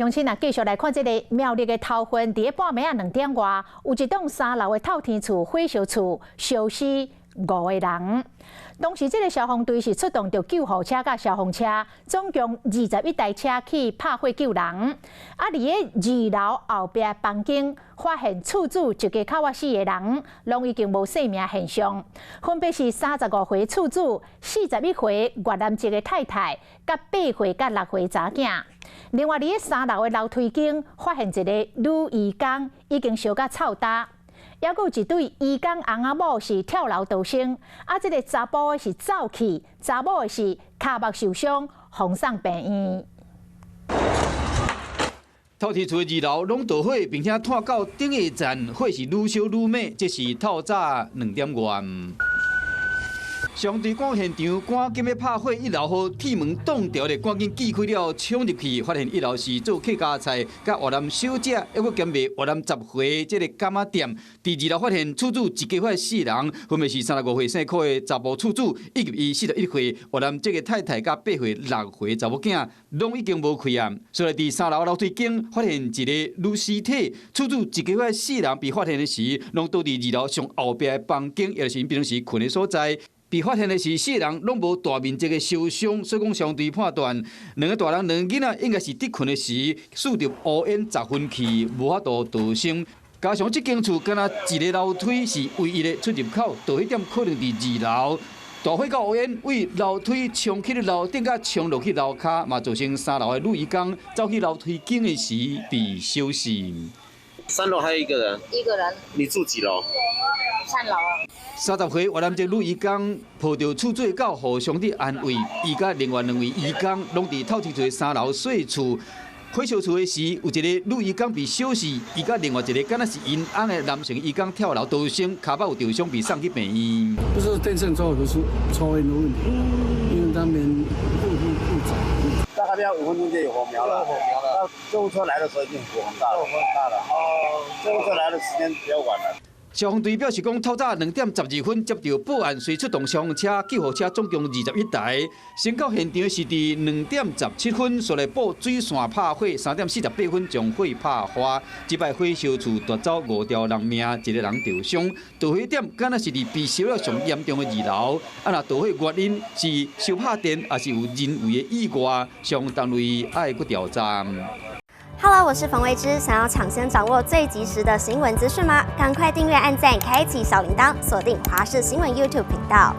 乡亲啊，继续来看这个苗栗的头份，伫半暝2点外，有一栋3楼的透天厝火烧厝，烧死5个人。当时，这个消防队是出动着救护车甲消防车，总共21台车去拍火救人。啊，伫个2楼后壁房间发现厝主一家口4个人，拢已经无生命现象，分别是35岁厝主、41岁越南籍的太太，甲8岁甲6岁查囝。另外，伫个3楼的楼梯间发现一个女义工，已经烧甲臭焦。还有一对义工翁仔某是跳楼逃生，啊，这个查甫的是走去，查某的是骹目受伤，送上病院。透天厝的2楼拢着火，并且拖到顶个站，火是愈烧愈猛，这是透早2点外。消防队赶现场，赶紧要拍火1楼后铁门挡住咧，赶紧锯开了，冲入去，发现1楼是做客家菜，甲越南小姐，还佫兼卖越南10岁这个干仔店。第2楼发现厝主一家伙4人，分别是35岁姓柯的查甫厝主，以及伊41岁越南这个太太甲8岁6岁查某囝，拢已经无开啊。所以第3楼楼梯间发现一个女尸体，厝主一家伙4人被发现的时，拢倒伫2楼上后壁的房间，也就是平时困的所在。被发现的是4人拢无大面积的受伤，所以讲消防队判断2个大人、2个囡仔应该是伫困的时，使着乌烟十分气，无法度逃生。加上这间厝敢若一个楼梯是唯一的出入口，导火点可能伫2楼。大火到乌烟为楼梯冲起楼顶，甲冲落去楼骹，嘛造成3楼的女义工走去楼梯间的时被烧死。3楼还有一个人。一个人。你住几楼？3楼啊。30岁越南籍女义工抱着厝做到互相的安慰，伊甲另外2位义工拢伫透天厝3楼睡厝。火烧厝的时，有一个女义工被烧死，伊甲另外一个敢若是因翁的男性义工跳楼逃生，骹目有受伤，被送去病院。不是电线抽的是抽烟的问题，因为他们复杂。大概要5分钟就有火苗了。那救护车来的时候已经火很大了。救护车来的时间比较晚了。消防队表示讲，透早2点12分接到报案，随出动消防车、救护车总共21台。先到现场是伫2点17分，顺利布水线拍火，3点48分将火拍花。这摆火烧厝夺走5条人命，1个人受伤。导火点敢若是伫被烧了上严重的2楼。啊，若导火原因是烧拍电，还是有人为的意外，消防单位爱去调查。Hello， 我是冯维之。想要抢先掌握最及时的新闻资讯吗？赶快订阅、按赞、开启小铃铛，锁定华视新闻 YouTube 频道。